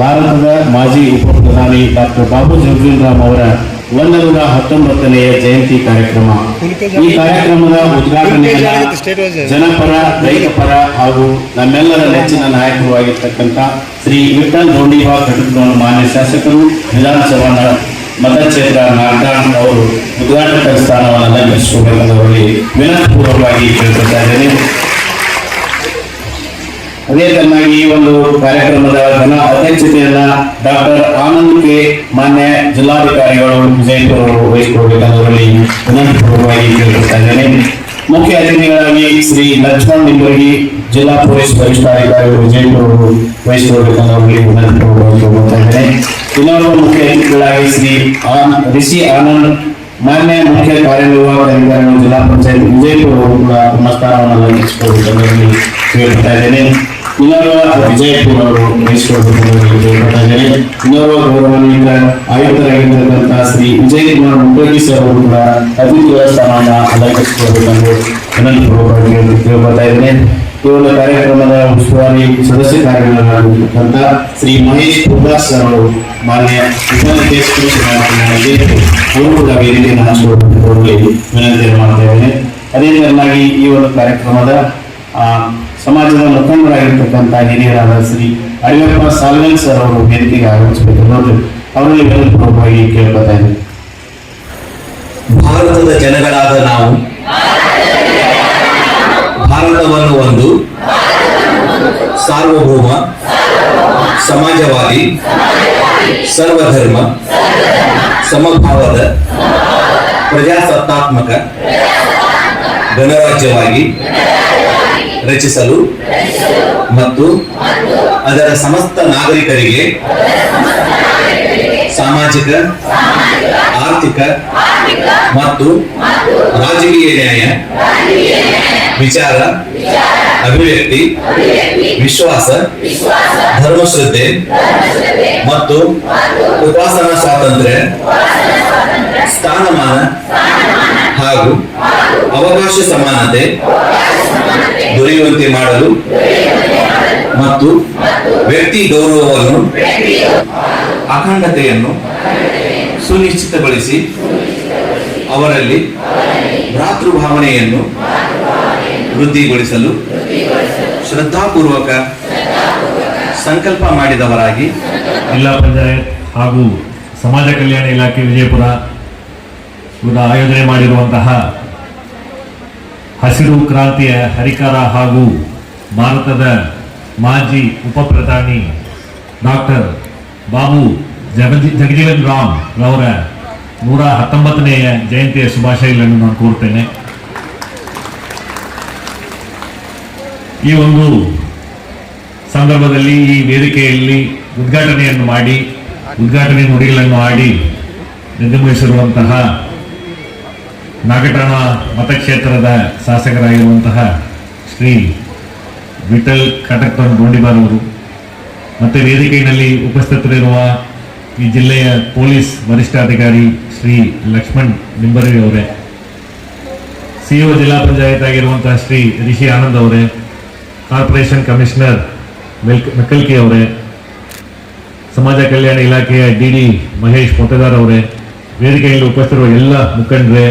ಭಾರತದ ಮಾಜಿ ಉಪ ಪ್ರಧಾನಿ ಡಾಕ್ಟರ್ ಬಾಬು ಜಗಜೀವನ್ ರಾಮ್ ಅವರ 119ನೇ ಜಯಂತಿ ಕಾರ್ಯಕ್ರಮ. ಈ ಕಾರ್ಯಕ್ರಮದ ಉದ್ಘಾಟನೆಯನ್ನು ಜನಪರ, ರೈತ ಪರ ಹಾಗೂ ನಮ್ಮೆಲ್ಲರ ನೆಚ್ಚಿನ ನಾಯಕರು ಆಗಿರ್ತಕ್ಕಂಥ ಶ್ರೀ ವಿಠಲ್ ದೋಂಡಿವಾ ಘಟಕದ ಮಾನ್ಯ ಶಾಸಕರು, ವಿಧಾನಸಭಾ ಮತಕ್ಷೇತ್ರ ನಾಗದಾನ್ ಅವರು ಉದ್ಘಾಟಕ ಸ್ಥಾನವನ್ನು ಅಲಂಕರಿಸಿಕೊಳ್ಳುವುದರಲ್ಲಿ ವಿನಂತಿಪೂರ್ವಕವಾಗಿ ಕೇಳುತ್ತಾ ಇದ್ದೇನೆ. ಅದೇ ತರನಾಗಿ ಈ ಒಂದು ಕಾರ್ಯಕ್ರಮದ ಘನ ಅಧ್ಯಕ್ಷತೆಯನ್ನ ಡಾಕ್ಟರ್ ಆನಂದ್ ಕೆ ಮಾನ್ಯ ಜಿಲ್ಲಾಧಿಕಾರಿಗಳು ವಿಜಯಪುರ ಅವರು ವಹಿಸಿಕೊಳ್ಳಬೇಕೆಂದರಲ್ಲಿ ವಿನಂತಿಪೂರ್ವಕವಾಗಿ ಕೇಳುತ್ತಾ ಇದ್ದೇನೆ. ಮುಖ್ಯ ಅತಿಥಿಗಳಾಗಿ ಶ್ರೀ ಲಕ್ಷ್ಮಣ್ ನಿಂಬರ್ಗಿ ಜಿಲ್ಲಾ ಪೊಲೀಸ್ ವರಿಷ್ಠಾಧಿಕಾರಿಗಳು ವಿಜಯಪುರ ಅವರು ವಹಿಸಿಕೊಳ್ಳಬೇಕೆಂದರಲ್ಲಿ ವಿನಂತಿಪೂರ್ವಕವಾಗಿ ಕೇಳುತ್ತಾ ಇದ್ದೇನೆ. ಇನ್ನೊಬ್ಬ ಮುಖ್ಯ ಅತಿಥಿಗಳಾಗಿ ಶ್ರೀ ರಿಷಿ ಆನಂದ್ ಮಾನ್ಯ ಮುಖ್ಯ ಕಾರ್ಯನಿರ್ವಾಹಕ ಅಧಿಕಾರಿಗಳು ಜಿಲ್ಲಾ ಪಂಚಾಯತ್ ವಿಜಯಪುರ ಅವರು ಕೂಡ ತಮ್ಮ ಸ್ಥಾನವನ್ನು ಅಲಂಕರಿಸಿಕೊಳ್ಳಬೇಕೆಂದರಲ್ಲಿ ಕೇಳುತ್ತಾ ಇದ್ದೇನೆ. ಇನ್ನೋರ್ವ ವಿಜಯಪುರ ಅವರು ವಹಿಸಿಕೊಳ್ಳಬೇಕೆಂದು ಕೇಳ್ತಾ ಇದ್ದೇನೆ. ಇನ್ನೋರ್ವ ಗೌರವಾನ್ವಿತ ಆಯುಕ್ತರಾಗಿರ್ತಕ್ಕಂಥ ಶ್ರೀ ವಿಜಯ್ ಕುಮಾರ್ ಮುಖರ್ಜಿ ಸರ್ ಅವರು ಕೂಡ ಅತಿಥಿಗಳ ಸ್ಥಾನವನ್ನು ಅಲಂಕರಿಸಿಕೊಳ್ಳಬೇಕೆಂದು ವಿನಂತಿಪೂರ್ವಕವಾಗಿ ಕೇಳ್ಕೊಳ್ತಾ ಇದ್ದೇನೆ. ಈ ಒಂದು ಕಾರ್ಯಕ್ರಮದ ಉಸ್ತುವಾರಿ ಸದಸ್ಯ ಕಾರ್ಯನಿರ್ವಹಿಸಿರ್ತಕ್ಕಂಥ ಶ್ರೀ ಮಹೇಶ್ ಉಲ್ಲಾಸ್ ಸರ್ ಅವರು ಮಾನ್ಯ ಅವರು ಕೂಡ ವೇದಿಕೆಯನ್ನು ಹಂಚಿಕೊಳ್ಳಬೇಕೆಂದು ವಿನಂತಿಯನ್ನು ಮಾಡ್ತಾ ಇದ್ದೇನೆ. ಅದೇ ತರನಾಗಿ ಈ ಒಂದು ಕಾರ್ಯಕ್ರಮದ ಸಮಾಜದ ಮುಖಂಡರಾಗಿರ್ತಕ್ಕಂಥ ಹಿರಿಯರಾದ ಶ್ರೀ ಅಡಿಯಪ್ಪ ಸಾಲ್ವೆಲ್ ಸರ್ ಅವರು ವೇದಿಕೆಗೆ ಆಗಮಿಸಬೇಕು ನೋಡಿ ಅವರಲ್ಲಿ ವಿನಂತಿಪೂರ್ವಕವಾಗಿ ಕೇಳ್ಕೊತಾ ಇದ್ದೇನೆ. ಭಾರತದ ಜನಗಳಾದ ನಾವು ಭಾರತವನ್ನು ಒಂದು ಸಾರ್ವಭೌಮ, ಸಮಾಜವಾದಿ, ಸರ್ವಧರ್ಮ, ಸಮಭಾವದ, ಪ್ರಜಾಸತ್ತಾತ್ಮಕ ಗಣರಾಜ್ಯವಾಗಿ ರಚಿಸಲು ಮತ್ತು ಅದರ ಸಮಸ್ತ ನಾಗರಿಕರಿಗೆ ಸಾಮಾಜಿಕ, ಆರ್ಥಿಕ ಮತ್ತು ರಾಜಕೀಯ ನ್ಯಾಯ, ವಿಚಾರ, ಅಭಿವ್ಯಕ್ತಿ, ವಿಶ್ವಾಸ, ಧರ್ಮಶ್ರದ್ಧೆ ಮತ್ತು ಉಪಾಸನಾ ಸ್ವಾತಂತ್ರ್ಯ, ಸ್ಥಾನಮಾನ ಹಾಗೂ ಅವಕಾಶ ಸಮಾನತೆ ದೊರೆಯುವಂತೆ ಮಾಡಲು ಮತ್ತು ವ್ಯಕ್ತಿ ಗೌರವವನ್ನು, ಅಖಂಡತೆಯನ್ನು ಸುನಿಶ್ಚಿತಗೊಳಿಸಿ ಅವರಲ್ಲಿ ಭ್ರಾತೃಭಾವನೆಯನ್ನು ವೃದ್ಧಿಗೊಳಿಸಲು ಶ್ರದ್ಧಾಪೂರ್ವಕ ಸಂಕಲ್ಪ ಮಾಡಿದವರಾಗಿ ಜಿಲ್ಲಾ ಪಂಚಾಯತ್ ಹಾಗೂ ಸಮಾಜ ಕಲ್ಯಾಣ ಇಲಾಖೆ ವಿಜಯಪುರ ಆಯೋಜನೆ ಮಾಡಿರುವಂತಹ ಹಸಿರು ಕ್ರಾಂತಿಯ ಹರಿಕಾರ ಹಾಗೂ ಭಾರತದ ಮಾಜಿ ಉಪ ಪ್ರಧಾನಿ ಡಾಕ್ಟರ್ ಬಾಬು ಜಗಜೀವನ್ ರಾಮ್ ರವರ 119ನೇ ಜಯಂತಿಯ ಶುಭಾಶಯಗಳನ್ನು ನಾನು ಕೋರ್ತೇನೆ. ಈ ಒಂದು ಸಂದರ್ಭದಲ್ಲಿ ಈ ವೇದಿಕೆಯಲ್ಲಿ ಉದ್ಘಾಟನೆ ನುಡಿಗಳನ್ನು ಆಡಿ ನಿರ್ಗಮಿಸಿರುವಂತಹ ನಾಗಠಾಣ ಮತಕ್ಷೇತ್ರದ ಶಾಸಕರಾಗಿರುವಂತಹ ಶ್ರೀ ವಿಠಲ್ ಕಟಕ್ತನ್ ದೋಂಡಿಬಾರ್ ಅವರು, ಮತ್ತು ವೇದಿಕೆಯಲ್ಲಿ ಉಪಸ್ಥಿತರಿರುವ ಈ ಜಿಲ್ಲೆಯ ಪೊಲೀಸ್ ವರಿಷ್ಠಾಧಿಕಾರಿ ಶ್ರೀ ಲಕ್ಷ್ಮಣ್ ನಿಂಬರ್ಗಿ ಅವರೇ, ಸಿಇಒ ಜಿಲ್ಲಾ ಪಂಚಾಯತ್ ಆಗಿರುವಂತಹ ಶ್ರೀ ರಿಷಿ ಆನಂದ್ ಅವರೇ, ಕಾರ್ಪೊರೇಷನ್ ಕಮಿಷನರ್ ಮೆಕ್ಕಲ್ಕಿ ಅವರೇ, ಸಮಾಜ ಕಲ್ಯಾಣ ಇಲಾಖೆಯ ಡಿ ಮಹೇಶ್ ಮೊತೆದಾರ್ ಅವರೇ, ವೇದಿಕೆಯಲ್ಲಿ ಉಪಸ್ಥಿತಿರುವ ಎಲ್ಲ ಮುಖಂಡರೇ,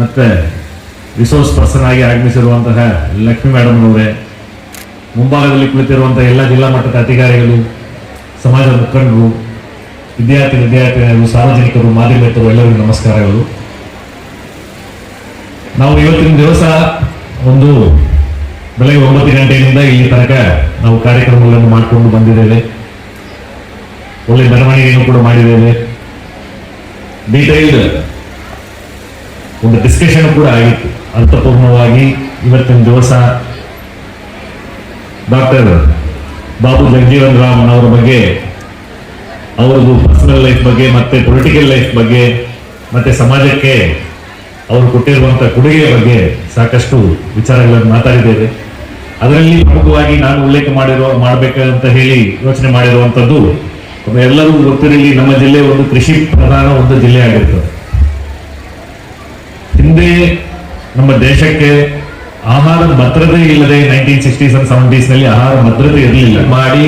ಮತ್ತು ರಿಸೋರ್ಸ್ ಪರ್ಸನ್ ಆಗಿ ಆಗಮಿಸಿರುವಂತಹ ಲಕ್ಷ್ಮೀ ಮೇಡಮ್ ಅವರೇ, ಮುಂಭಾಗದಲ್ಲಿ ಕುಳಿತಿರುವಂತಹ ಎಲ್ಲ ಜಿಲ್ಲಾ ಮಟ್ಟದ ಅಧಿಕಾರಿಗಳು, ಸಮಾಜದ ಮುಖಂಡರು, ವಿದ್ಯಾರ್ಥಿನಿಯರು, ಸಾರ್ವಜನಿಕರು, ಮಾಧ್ಯಮಿಕರು, ಎಲ್ಲರಿಗೂ ನಮಸ್ಕಾರಗಳು. ನಾವು ಇವತ್ತಿನ ದಿವಸ ಒಂದು ಬೆಳಗ್ಗೆ 9 ಗಂಟೆಯಿಂದ ಇಲ್ಲಿ ತನಕ ನಾವು ಕಾರ್ಯಕ್ರಮಗಳನ್ನು ಮಾಡಿಕೊಂಡು ಬಂದಿದ್ದೇವೆ. ಒಳ್ಳೆ ಮೆರವಣಿಗೆಯನ್ನು ಕೂಡ ಮಾಡಿದ್ದೇವೆ. ಡೀಟೈಲ್ಡ್ ಒಂದು ಡಿಸ್ಕಷನ್ ಕೂಡ ಆಗಿತ್ತು. ಅರ್ಥಪೂರ್ಣವಾಗಿ ಇವತ್ತಿನ ದಿವಸ ಡಾಕ್ಟರ್ ಬಾಬು ಜಗಜೀವನ್ ರಾಮ್ ಅವರ ಬಗ್ಗೆ, ಅವರದು ಪರ್ಸನಲ್ ಲೈಫ್ ಬಗ್ಗೆ, ಮತ್ತೆ ಪೊಲಿಟಿಕಲ್ ಲೈಫ್ ಬಗ್ಗೆ, ಮತ್ತೆ ಸಮಾಜಕ್ಕೆ ಅವರು ಕೊಟ್ಟಿರುವಂತಹ ಕೊಡುಗೆಯ ಬಗ್ಗೆ ಸಾಕಷ್ಟು ವಿಚಾರಗಳನ್ನು ಮಾತಾಡಿದ್ದೇವೆ. ಅದರಲ್ಲಿ ಪ್ರಮುಖವಾಗಿ ನಾನು ಉಲ್ಲೇಖ ಮಾಡಬೇಕಂತ ಹೇಳಿ ಯೋಚನೆ ಮಾಡಿರುವಂಥದ್ದು, ಎಲ್ಲರಿಗೂ ಗೊತ್ತಿರಲಿ, ನಮ್ಮ ಜಿಲ್ಲೆ ಒಂದು ಕೃಷಿ ಪ್ರಧಾನ ಒಂದು ಜಿಲ್ಲೆ ಆಗಿರ್ತದೆ. ಹಿಂದೆ ನಮ್ಮ ದೇಶಕ್ಕೆ ಆಹಾರ ಭದ್ರತೆ ಇಲ್ಲದೆ 1960s and 70s ನಲ್ಲಿ ಆಹಾರ ಭದ್ರತೆ ಇರಲಿಲ್ಲ. ಮಾಡಿ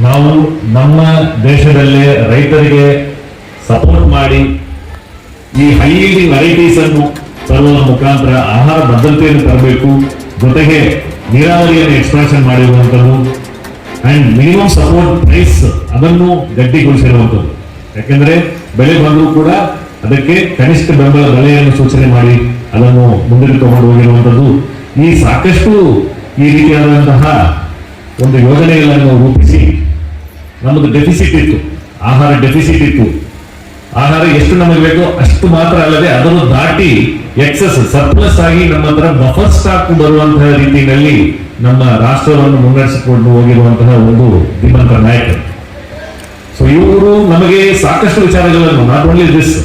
ನಾವು ನಮ್ಮ ದೇಶದಲ್ಲೇ ರೈತರಿಗೆ ಸಪೋರ್ಟ್ ಮಾಡಿ ಈ ಹೈ ವೆರೈಟೀಸ್ ಅನ್ನು ತರುವ ಮುಖಾಂತರ ಆಹಾರ ಭದ್ರತೆಯನ್ನು ತರಬೇಕು, ಜೊತೆಗೆ ನೀರಾವರಿಯನ್ನು ಎಕ್ಸ್ಪಾನ್ಷನ್ ಮಾಡಿರುವಂಥದ್ದು ಅಂಡ್ ಮಿನಿಮಮ್ ಸಪೋರ್ಟ್ ಪ್ರೈಸ್ ಅದನ್ನು ಗಟ್ಟಿಗೊಳಿಸಿರುವಂಥದ್ದು. ಯಾಕೆಂದ್ರೆ ಬೆಳೆ ಬಂದರೂ ಕೂಡ ಅದಕ್ಕೆ ಕನಿಷ್ಠ ಬೆಂಬಲ ಬೆಲೆಯನ್ನು ಸೂಚನೆ ಮಾಡಿ ಅದನ್ನು ಮುಂದೆ ತಗೊಂಡು ಹೋಗಿರುವಂಥದ್ದು. ಈ ಸಾಕಷ್ಟು ಈ ರೀತಿಯಾದಂತಹ ಒಂದು ಯೋಜನೆಗಳನ್ನು ರೂಪಿಸಿ ನಮ್ಮದು ಡೆಫಿಸಿಟ್ ಇತ್ತು, ಆಹಾರ ಡೆಫಿಸಿಟ್ ಇತ್ತು. ಆಹಾರ ಎಷ್ಟು ನಮಗೆ ಬೇಕೋ ಅಷ್ಟು ಮಾತ್ರ ಅಲ್ಲದೆ ಅದನ್ನು ದಾಟಿ ಎಕ್ಸಸ್ ಸರ್ಪ್ಲಸ್ ಆಗಿ ನಮ್ಮ ಹತ್ರ ಬಫರ್ ಸ್ಟಾಕ್ ಬರುವಂತಹ ರೀತಿಯಲ್ಲಿ ನಮ್ಮ ರಾಷ್ಟ್ರವನ್ನು ಮುನ್ನಡೆಸಿಕೊಂಡು ಹೋಗಿರುವಂತಹ ಒಂದು ಧೀಮಂತ ನಾಯಕರು. ಸೊ ಇವರು ನಮಗೆ ಸಾಕಷ್ಟು ವಿಚಾರಗಳನ್ನು ನಾಟ್ ಓನ್ಲಿ ದಿಸ್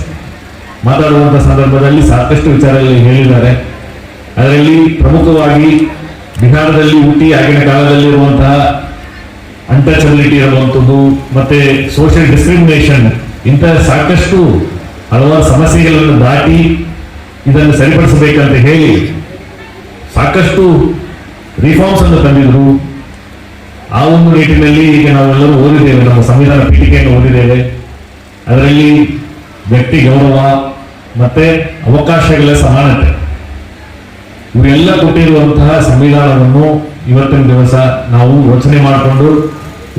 ಮಾತಾಡುವಂತಹ ಸಂದರ್ಭದಲ್ಲಿ ಸಾಕಷ್ಟು ವಿಚಾರಗಳಲ್ಲಿ ಹೇಳಿದ್ದಾರೆ. ಅದರಲ್ಲಿ ಪ್ರಮುಖವಾಗಿ ಬಿಹಾರದಲ್ಲಿ ಹುಟ್ಟಿ ಆಗಿನ ಕಾಲದಲ್ಲಿರುವಂತಹ ಅನ್ಟಚಬಿಲಿಟಿ ಇರುವಂಥದ್ದು ಮತ್ತೆ ಸೋಷಿಯಲ್ ಡಿಸ್ಕ್ರಿಮಿನೇಷನ್ ಇಂತಹ ಸಾಕಷ್ಟು ಹಲವಾರು ಸಮಸ್ಯೆಗಳನ್ನು ದಾಟಿ ಇದನ್ನು ಸರಿಪಡಿಸಬೇಕಂತ ಹೇಳಿ ಸಾಕಷ್ಟು ರಿಫಾರ್ಮ್ಸ್ ಅನ್ನು ತಂದಿದ್ರು. ಆ ಒಂದು ನಿಟ್ಟಿನಲ್ಲಿ ಈಗ ನಾವೆಲ್ಲರೂ ಓದಿದ್ದೇವೆ, ನಮ್ಮ ಸಂವಿಧಾನ ಪೀಠಿಕೆಯನ್ನು ಓದಿದ್ದೇವೆ. ಅದರಲ್ಲಿ ವ್ಯಕ್ತಿ ಗೌರವ ಮತ್ತೆ ಅವಕಾಶಗಳ ಸಮಾನತೆ ಇವೆಲ್ಲ ಕೊಟ್ಟಿರುವಂತಹ ಸಂವಿಧಾನವನ್ನು ಇವತ್ತಿನ ದಿವಸ ನಾವು ಯೋಚನೆ ಮಾಡಿಕೊಂಡು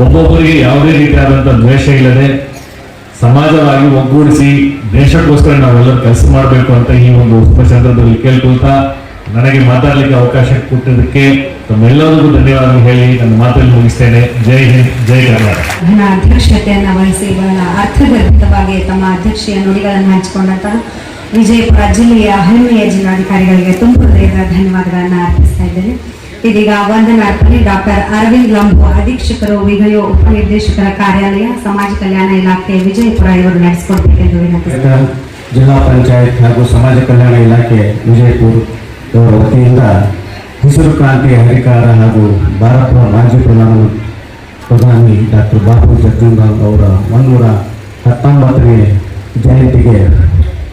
ಒಬ್ಬೊಬ್ಬರಿಗೆ ಯಾವುದೇ ರೀತಿಯಾದಂತಹ ದ್ವೇಷ ಇಲ್ಲದೆ ಸಮಾಜವಾಗಿ ಒಗ್ಗೂಡಿಸಿ ದೇಶಕ್ಕೋಸ್ಕರ ನಾವೆಲ್ಲರೂ ಕೆಲಸ ಮಾಡಬೇಕು ಅಂತ ಈ ಒಂದು ಸಂದರ್ಭದಲ್ಲಿ ಕೇಳ್ಕೊಳ್ತಾ ನನಗೆ ಮಾತಾಡಲಿಕ್ಕೆ ಅವಕಾಶ ಕೊಟ್ಟಿದ್ದಕ್ಕೆ ತಮ್ಮೆಲ್ಲರಿಗೂ ಧನ್ಯವಾದ ಹೇಳಿ ನನ್ನ ಮಾತನ್ನು ಮುಗಿಸ್ತೇನೆ. ಜೈ ಹಿಂದ್, ಜೈ ಕರ್ನಾಟಕ. ನನ್ನ ಅಧ್ಯಕ್ಷತೆಯನ್ನು ವಹಿಸಿ ಬಹಳ ಅರ್ಥಗರ್ಭಿತವಾಗಿ ತಮ್ಮ ಅಧ್ಯಕ್ಷೀಯ ನುಡಿಗಳನ್ನು ಹಂಚಿಕೊಂಡಂತಹ ವಿಜಯಪುರ ಜಿಲ್ಲೆಯ ಹೆಮ್ಮೆಯ ಜಿಲ್ಲಾಧಿಕಾರಿಗಳಿಗೆ ತುಂಬ ಹೃದಯದ ಧನ್ಯವಾದಗಳನ್ನು ಅರ್ಪಿಸ್ತಾ ಇದ್ದೇನೆ. ಇದೀಗ ವಂದನಾರ್ಪಣೆ ಡಾಕ್ಟರ್ ಅರವಿಂದ್ ಲಂಬು ಅಧೀಕ್ಷಕರು ವಿಗಯೋ ಉಪನಿರ್ದೇಶಕರ ಕಾರ್ಯಾಲಯ ಸಮಾಜ ಕಲ್ಯಾಣ ಇಲಾಖೆ ವಿಜಯಪುರ ಇವರು ನಡೆಸಿಕೊಡ್ಬೇಕೆಂದು ವಿನಂತಿಸಿದ್ದಾರೆ. ಜಿಲ್ಲಾ ಪಂಚಾಯತ್ ಹಾಗೂ ಸಮಾಜ ಕಲ್ಯಾಣ ಇಲಾಖೆ ವಿಜಯಪುರ ಇವರ ವತಿಯಿಂದ ಹಸಿರು ಕ್ರಾಂತಿ ಹರಿಕಾರ ಹಾಗೂ ಭಾರತದ ಮಾಜಿ ಪ್ರಧಾನಿ ಡಾಕ್ಟರ್ ಬಾಬು ಜಗಜೀವನ್ ಅವರ 119ನೇ ಜಯಂತಿಗೆ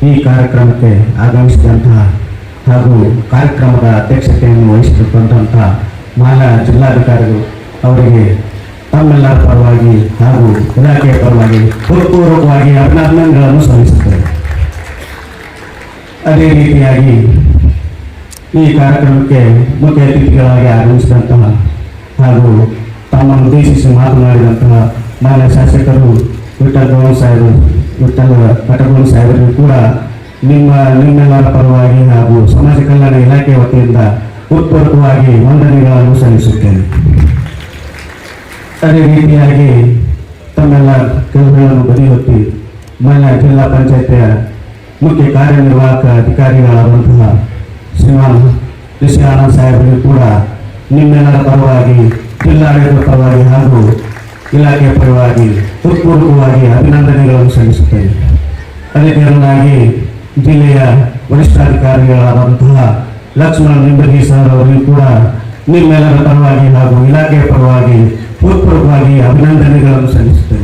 ಈ ಕಾರ್ಯಕ್ರಮಕ್ಕೆ ಆಗಮಿಸಿದಂತಹ ಹಾಗೂ ಕಾರ್ಯಕ್ರಮದ ಅಧ್ಯಕ್ಷತೆಯನ್ನು ವಹಿಸಿರುವಂತಹ ಮಾನ್ಯ ಜಿಲ್ಲಾಧಿಕಾರಿಗಳು ಅವರಿಗೆ ತಮ್ಮೆಲ್ಲರ ಪರವಾಗಿ ಹಾಗೂ ಇಲಾಖೆಯ ಪರವಾಗಿ ಹೃತ್ಪೂರ್ವಕವಾಗಿ ಅಭಿನಂದನೆಗಳನ್ನು ಸಲ್ಲಿಸುತ್ತೇವೆ. ಅದೇ ರೀತಿಯಾಗಿ ಈ ಕಾರ್ಯಕ್ರಮಕ್ಕೆ ಮುಖ್ಯ ಅತಿಥಿಗಳಾಗಿ ಆಗಮಿಸಿದಂತಹ ಹಾಗೂ ತಮ್ಮನ್ನು ಉದ್ದೇಶಿಸಿ ಮಾತನಾಡಿದಂತಹ ಮಾನ್ಯ ಶಾಸಕರು ವಿಠ್ಠಲ ಕಟಗೋಳು ಸಾಹೇಬರಿಗೂ ಕೂಡ ನಿಮ್ಮೆಲ್ಲರ ಪರವಾಗಿ ಹಾಗೂ ಸಮಾಜ ಕಲ್ಯಾಣ ಇಲಾಖೆ ವತಿಯಿಂದ ಹೃತ್ಪೂರ್ವಕವಾಗಿ ವಂದನೆಗಳನ್ನು ಸಲ್ಲಿಸುತ್ತೇನೆ. ಅದೇ ರೀತಿಯಾಗಿ ತಮ್ಮೆಲ್ಲ ಕೆಲಸಗಳನ್ನು ಬದಿಗೊತ್ತಿ ಮಾನ್ಯ ಜಿಲ್ಲಾ ಪಂಚಾಯತಿಯ ಮುಖ್ಯ ಕಾರ್ಯನಿರ್ವಾಹಕ ಅಧಿಕಾರಿಗಳಾದಂತಹ ಶ್ರೀಮಾನ್ ಕೃಷಿ ಆನಂದ್ ಸಾಹೇಬರಿಗೂ ಕೂಡ ನಿಮ್ಮೆಲ್ಲರ ಪರವಾಗಿ ಜಿಲ್ಲಾಡಳಿತದ ಪರವಾಗಿ ಹಾಗೂ ಇಲಾಖೆಯ ಪರವಾಗಿ ಹೃತ್ಪೂರ್ವಕವಾಗಿ ಅಭಿನಂದನೆಗಳನ್ನು ಸಲ್ಲಿಸುತ್ತೇನೆ. ಅದೇ ಕಾರಣವಾಗಿ ಜಿಲ್ಲೆಯ ವರಿಷ್ಠಾಧಿಕಾರಿಗಳಾದಂತಹ ಲಕ್ಷ್ಮಣ ನಿಂಬಗಿ ಸರ್ ಅವರಿಗೂ ಕೂಡ ನಿಮ್ಮೆಲ್ಲರ ಪರವಾಗಿ ಹಾಗೂ ಇಲಾಖೆಯ ಪರವಾಗಿ ಹೃತ್ಪೂರ್ವಕವಾಗಿ ಅಭಿನಂದನೆಗಳನ್ನು ಸಲ್ಲಿಸುತ್ತೇನೆ.